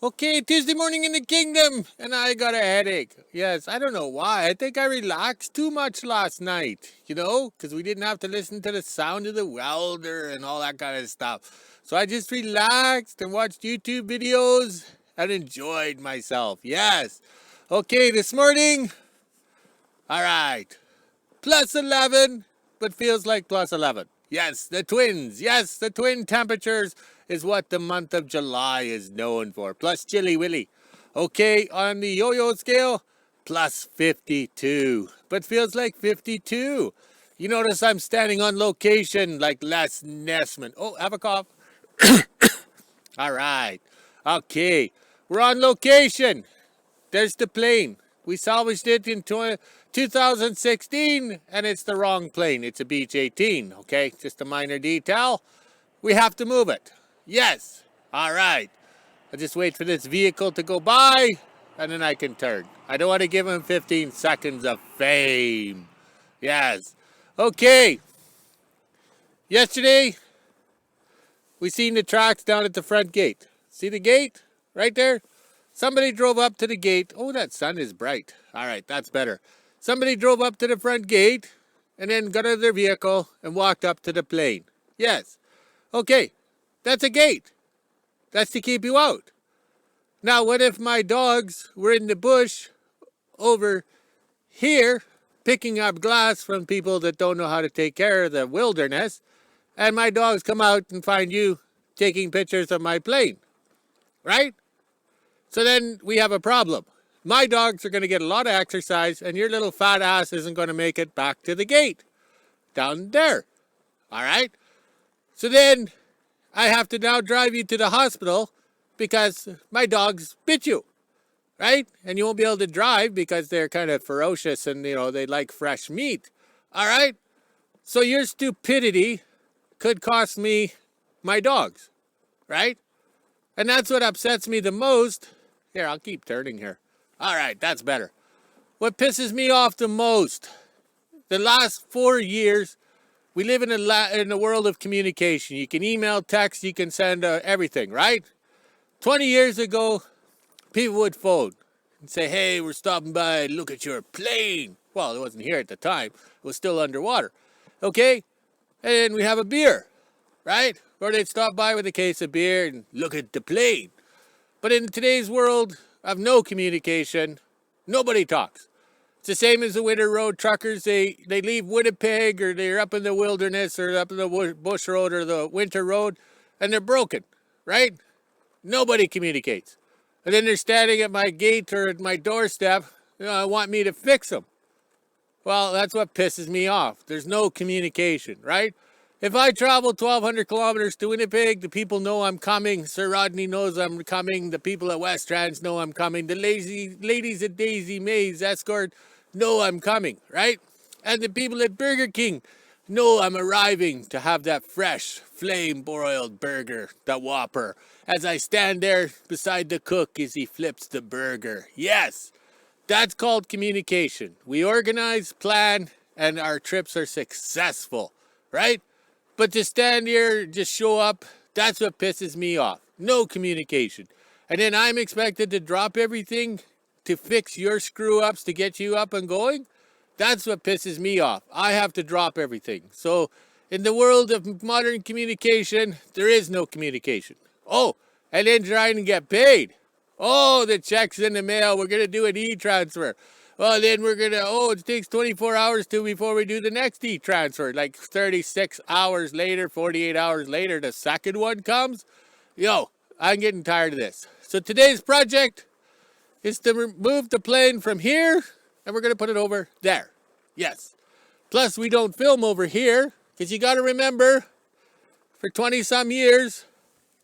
Okay, Tuesday morning in the kingdom, and I got a headache. Yes, I don't know why. I think I relaxed too much last night, because we didn't have to listen to the sound of the welder and all that kind of stuff. So I just relaxed and watched YouTube videos and enjoyed myself. Yes. Okay, this morning, all right, plus 11, but feels like plus 11. Yes, the twins. Yes, the twin temperatures is what the month of July is known for. Plus Chilly Willy. Okay, on the yo-yo scale, plus 52. But feels like 52. You notice I'm standing on location like Les Nessman. Oh, have a cough. All right. Okay, we're on location. There's the plane. We salvaged it in 2016, and it's the wrong plane. It's a Beech 18, okay? Just a minor detail. We have to move it. Yes. All right. I'll just wait for this vehicle to go by, and then I can turn. I don't want to give him 15 seconds of fame. Yes. Okay. Yesterday, we seen the tracks down at the front gate. See the gate? Right there? Somebody drove up to the gate. Oh, that sun is bright. All right, that's better. Somebody drove up to the front gate and then got out of their vehicle and walked up to the plane. Yes. Okay, that's a gate. That's to keep you out. Now, what if my dogs were in the bush over here picking up glass from people that don't know how to take care of the wilderness, and my dogs come out and find you taking pictures of my plane, right? So then we have a problem. My dogs are going to get a lot of exercise, and your little fat ass isn't going to make it back to the gate down there. All right? So then I have to now drive you to the hospital because my dogs bit you, right? And you won't be able to drive because they're kind of ferocious and, they like fresh meat. All right? So your stupidity could cost me my dogs, right? And that's what upsets me the most. Here, I'll keep turning here. All right, that's better. What pisses me off the most, the last 4 years, we live in a world of communication. You can email, text, you can send everything, right? 20 years ago, people would phone and say, hey, we're stopping by, look at your plane. Well, it wasn't here at the time. It was still underwater. Okay? And we have a beer, right? Or they'd stop by with a case of beer and look at the plane. But in today's world of no communication, nobody talks. It's the same as the winter road truckers. They leave Winnipeg, or they're up in the wilderness or up in the bush road or the winter road, and they're broken, right? Nobody communicates. And then they're standing at my gate or at my doorstep, want me to fix them. Well, that's what pisses me off. There's no communication, right? If I travel 1,200 kilometers to Winnipeg, the people know I'm coming. Sir Rodney knows I'm coming. The people at West Trans know I'm coming. The ladies at Daisy May's Escort know I'm coming, right? And the people at Burger King know I'm arriving to have that fresh, flame-broiled burger, the Whopper, as I stand there beside the cook as he flips the burger. Yes, that's called communication. We organize, plan, and our trips are successful, right? But to stand here, just show up, that's what pisses me off. No communication. And then I'm expected to drop everything to fix your screw-ups to get you up and going? That's what pisses me off. I have to drop everything. So in the world of modern communication, there is no communication. Oh, and then trying to get paid. Oh, the check's in the mail. We're going to do an e-transfer. Well, then we're going to, it takes 24 hours before we do the next e-transfer. Like 36 hours later, 48 hours later, the second one comes. I'm getting tired of this. So today's project is to move the plane from here, and we're going to put it over there. Yes. Plus, we don't film over here, because you got to remember, for 20-some years,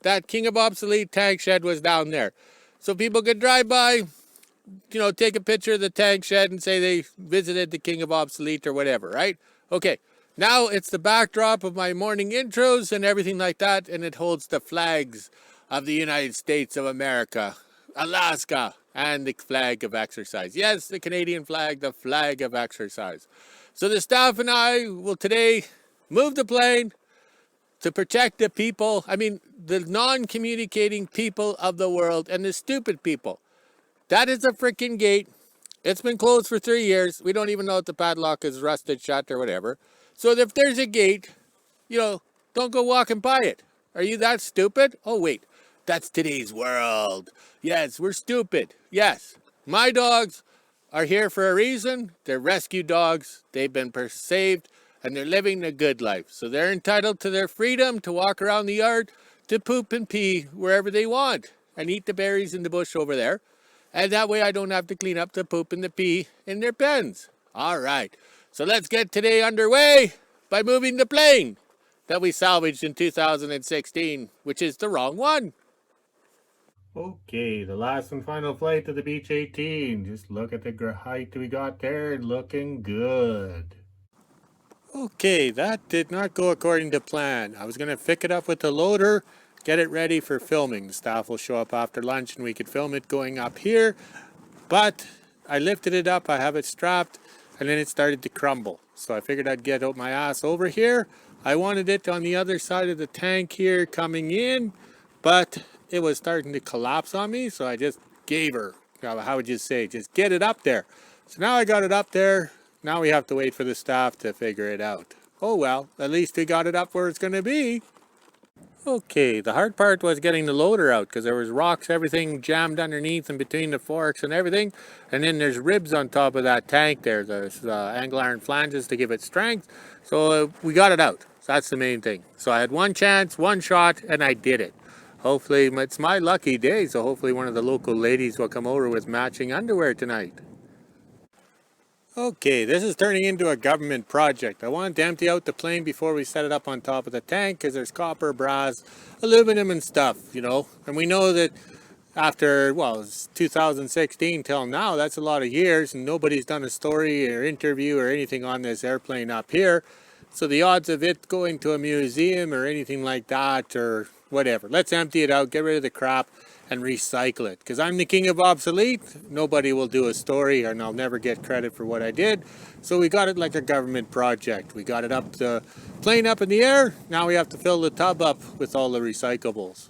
that King of Obsolete tank shed was down there. So people could drive by, take a picture of the tank shed and say they visited the King of Obsolete or whatever, right? Okay, now it's the backdrop of my morning intros and everything like that, and it holds the flags of the United States of America, Alaska, and the flag of exercise. Yes, the Canadian flag, the flag of exercise. So the staff and I will today move the plane, to protect the people, I mean, the non-communicating people of the world and the stupid people. That is a freaking gate. It's been closed for 3 years. We don't even know if the padlock is rusted shut or whatever. So if there's a gate, don't go walking by it. Are you that stupid? Oh, wait. That's today's world. Yes, we're stupid. Yes. My dogs are here for a reason. They're rescue dogs. They've been saved and they're living a good life. So they're entitled to their freedom to walk around the yard, to poop and pee wherever they want and eat the berries in the bush over there. And that way I don't have to clean up the poop and the pee in their pens. All right. So let's get today underway by moving the plane that we salvaged in 2016, which is the wrong one. Okay, the last and final flight of the Beech 18. Just look at the height we got there, looking good. Okay, that did not go according to plan. I was going to pick it up with the loader, get it ready for filming. The staff will show up after lunch and we could film it going up here. But I lifted it up, I have it strapped, and then it started to crumble. So I figured I'd get my ass over here. I wanted it on the other side of the tank here coming in, but it was starting to collapse on me, so I just gave her, how would you say, just get it up there. So now I got it up there. Now we have to wait for the staff to figure it out. Oh well, at least we got it up where it's going to be. Okay, the hard part was getting the loader out because there was rocks, everything jammed underneath and between the forks and everything. And then there's ribs on top of that tank there. There's angle iron flanges to give it strength. So we got it out. So that's the main thing. So I had one chance, one shot, and I did it. Hopefully, it's my lucky day, so hopefully one of the local ladies will come over with matching underwear tonight. Okay, this is turning into a government project. I wanted to empty out the plane before we set it up on top of the tank because there's copper, brass, aluminum and stuff, And we know that after, it's 2016 till now, that's a lot of years and nobody's done a story or interview or anything on this airplane up here. So the odds of it going to a museum or anything like that or whatever. Let's empty it out, get rid of the crap and recycle it. Because I'm the king of obsolete. Nobody will do a story and I'll never get credit for what I did. So we got it like a government project. We got it up, the plane up in the air. Now we have to fill the tub up with all the recyclables.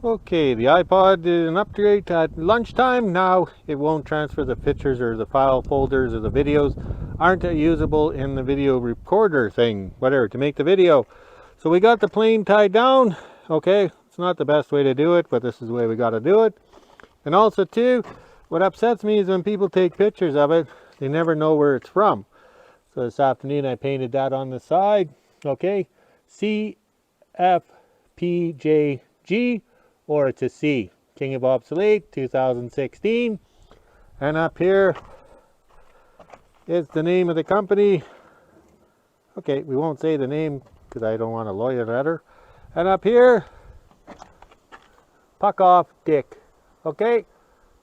Okay, the iPod did an upgrade at lunchtime. Now it won't transfer the pictures or the file folders or the videos aren't usable in the video recorder thing, whatever, to make the video. So we got the plane tied down. Okay, it's not the best way to do it, but this is the way we got to do it. And also too, what upsets me is when people take pictures of it, they never know where it's from. So this afternoon I painted that on the side. Okay, CFPJG, or it's a C, King of Obsolete 2016. And up here is the name of the company. Okay, we won't say the name because I don't want a lawyer letter. And up here, puck off Dick. Okay,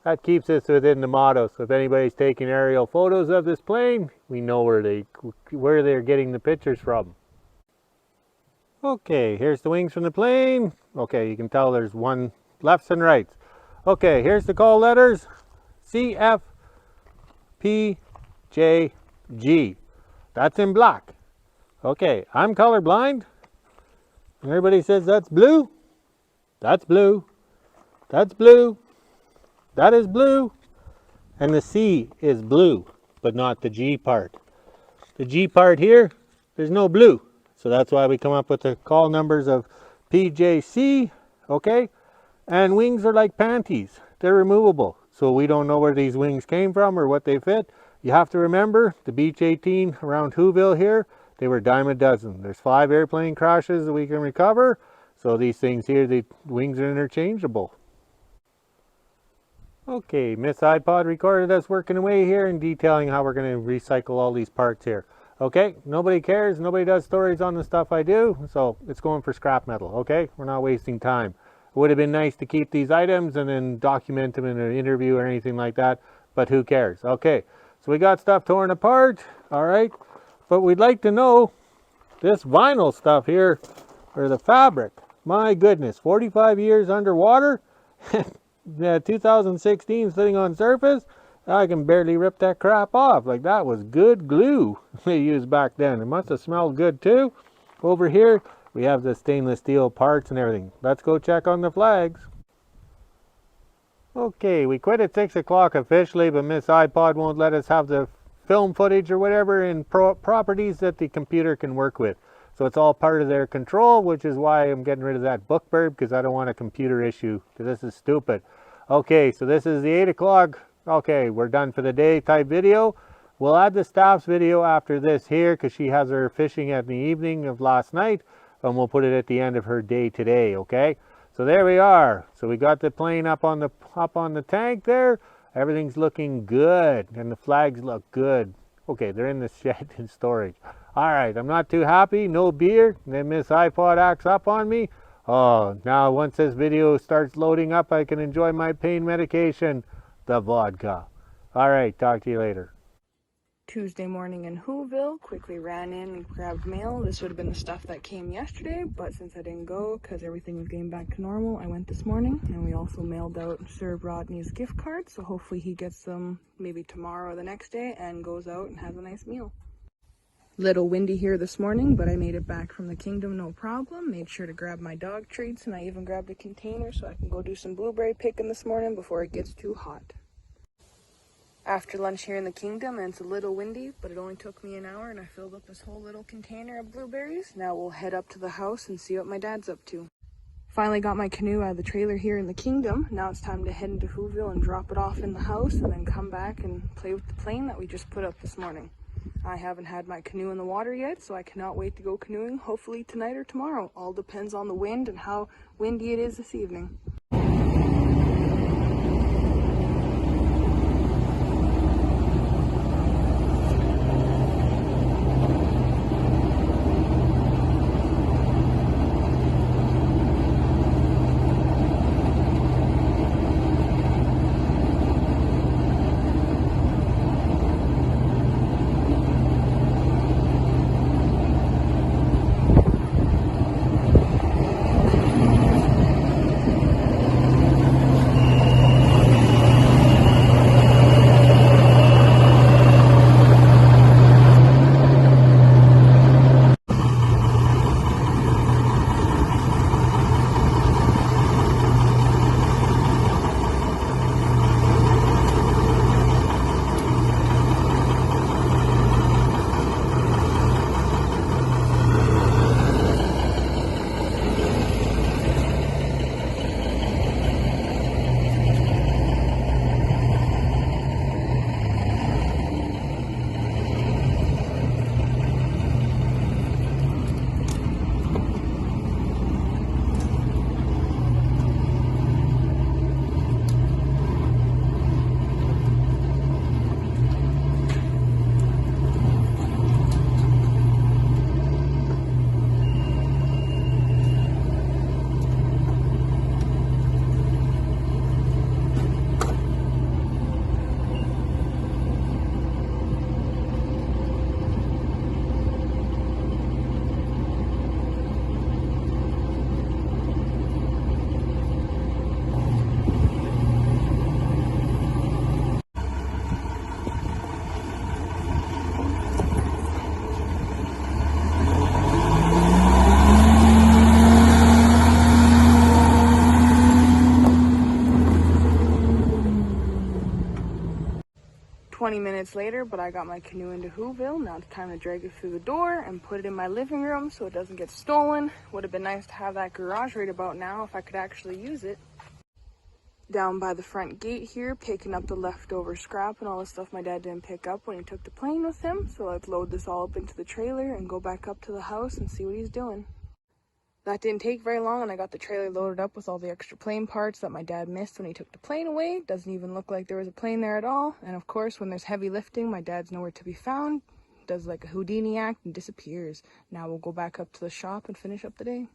that keeps us within the motto. So if anybody's taking aerial photos of this plane, we know where they're getting the pictures from. Okay, here's the wings from the plane. Okay, you can tell there's one lefts and rights. Okay, here's the call letters. CFPJG. That's in black. Okay, I'm colorblind. Everybody says that's blue. That's blue. That's blue. That is blue. And the C is blue, but not the G part. The G part here, there's no blue. So that's why we come up with the call numbers of PJC, okay? And wings are like panties. They're removable. So we don't know where these wings came from or what they fit. You have to remember, the Beech 18 around WHO-ville here, they were dime a dozen. There's 5 airplane crashes that we can recover. So these things here, the wings are interchangeable. Okay, Miss Ipod recorded us working away here and detailing how we're going to recycle all these parts here. Okay, nobody cares, nobody does stories on the stuff I do, so it's going for scrap metal, okay? We're not wasting time. It would have been nice to keep these items and then document them in an interview or anything like that, but who cares? Okay, so we got stuff torn apart, all right? But we'd like to know this vinyl stuff here, or the fabric. My goodness, 45 years underwater, 2016 sitting on surface. I can barely rip that crap off. Like, that was good glue they used back then. It must have smelled good too. Over here, we have the stainless steel parts and everything. Let's go check on the flags. Okay, we quit at 6 o'clock officially, but Miss Ipod won't let us have the film footage or whatever in properties that the computer can work with. So it's all part of their control, which is why I'm getting rid of that book bird, because I don't want a computer issue, because this is stupid. Okay, so this is the 8 o'clock, okay, we're done for the day type video. We'll add the staff's video after this here, because she has her fishing at the evening of last night, and we'll put it at the end of her day today, okay? So there we are. So we got the plane up on the tank there. Everything's looking good, and the flags look good. Okay, they're in the shed in storage. All right, I'm not too happy. No beer. And then Miss Ipod acts up on me. Oh, now once this video starts loading up, I can enjoy my pain medication, the vodka. All right, talk to you later. Tuesday morning in WHO-ville, quickly ran in and grabbed mail. This would have been the stuff that came yesterday, but since I didn't go because everything was getting back to normal, I went this morning. And we also mailed out Sir Rodney's gift card, so hopefully he gets them maybe tomorrow or the next day and goes out and has a nice meal. Little windy here this morning, but I made it back from the kingdom no problem. Made sure to grab my dog treats, and I even grabbed a container so I can go do some blueberry picking this morning before it gets too hot. After lunch here in the kingdom, and it's a little windy, but it only took me an hour, and I filled up this whole little container of blueberries. Now we'll head up to the house and see what my dad's up to. Finally got my canoe out of the trailer here in the kingdom. Now it's time to head into WHO-ville and drop it off in the house, and then come back and play with the plane that we just put up this morning. I haven't had my canoe in the water yet, so I cannot wait to go canoeing, hopefully tonight or tomorrow. All depends on the wind and how windy it is this evening. 20 minutes later, but I got my canoe into WHO-ville. Now it's time to drag it through the door and put it in my living room so it doesn't get stolen. Would have been nice to have that garage right about now if I could actually use it. Down by the front gate here, picking up the leftover scrap and all the stuff my dad didn't pick up when he took the plane with him. So let's load this all up into the trailer and go back up to the house and see what he's doing. That didn't take very long, and I got the trailer loaded up with all the extra plane parts that my dad missed when he took the plane away. Doesn't even look like there was a plane there at all. And of course, when there's heavy lifting, my dad's nowhere to be found. Does like a Houdini act and disappears. Now we'll go back up to the shop and finish up the day.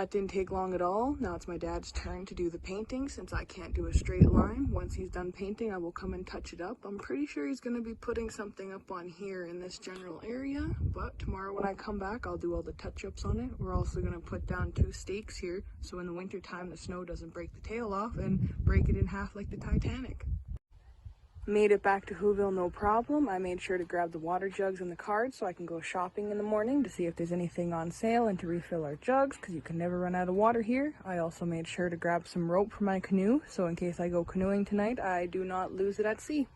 That didn't take long at all. Now it's my dad's turn to do the painting since I can't do a straight line. Once he's done painting, I will come and touch it up. I'm pretty sure he's going to be putting something up on here in this general area, but tomorrow when I come back, I'll do all the touch-ups on it. We're also going to put down 2 stakes here, so in the winter time, the snow doesn't break the tail off and break it in half like the Titanic. Made it back to WHO-ville no problem. I made sure to grab the water jugs and the cards so I can go shopping in the morning to see if there's anything on sale and to refill our jugs because you can never run out of water here. I also made sure to grab some rope for my canoe so in case I go canoeing tonight, I do not lose it at sea.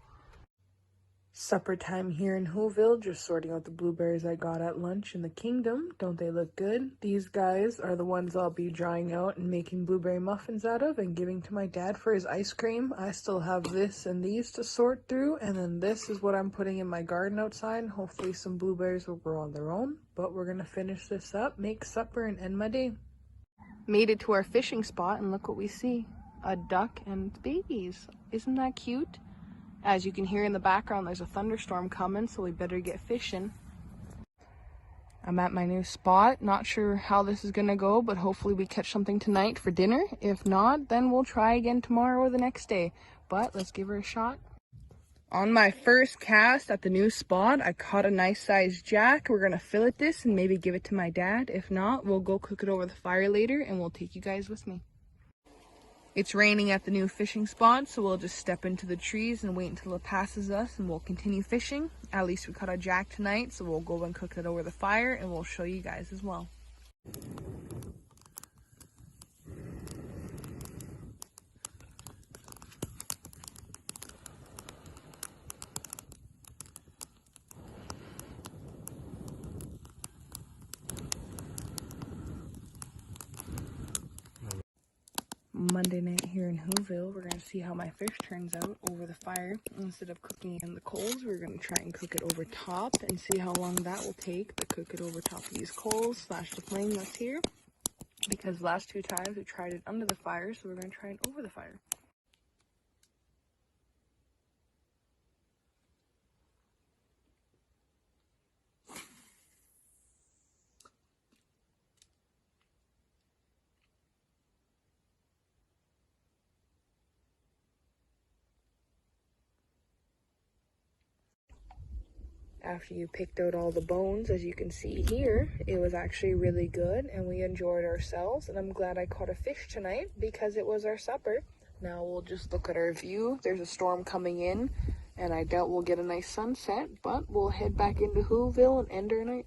Supper time here in WHO-ville, just sorting out the blueberries I got at lunch in the kingdom. Don't they look good? These guys are the ones I'll be drying out and making blueberry muffins out of and giving to my dad for his ice cream. I still have this and these to sort through, and then this is what I'm putting in my garden outside. Hopefully some blueberries will grow on their own, but we're gonna finish this up, make supper, and end my day. Made it to our fishing spot and look what we see. A duck and babies. Isn't that cute? As you can hear in the background, there's a thunderstorm coming, so we better get fishing. I'm at my new spot. Not sure how this is gonna go, but hopefully we catch something tonight for dinner. If not, then we'll try again tomorrow or the next day. But let's give her a shot. On my first cast at the new spot, I caught a nice sized jack. We're gonna fillet this and maybe give it to my dad. If not, we'll go cook it over the fire later and we'll take you guys with me. It's raining at the new fishing spot, so we'll just step into the trees and wait until it passes us and we'll continue fishing. At least we caught a jack tonight, so we'll go and cook it over the fire and we'll show you guys as well. Monday night here in WHO-ville, we're going to see how my fish turns out over the fire. Instead of cooking in the coals, we're going to try and cook it over top and see how long that will take to cook it over top of these coals / the flame that's here. Because last 2 times we tried it under the fire, so we're going to try it over the fire. After you picked out all the bones, as you can see here, it was actually really good and we enjoyed ourselves, and I'm glad I caught a fish tonight because it was our supper. Now we'll just look at our view. There's a storm coming in and I doubt we'll get a nice sunset, but we'll head back into WHO-ville and end our night.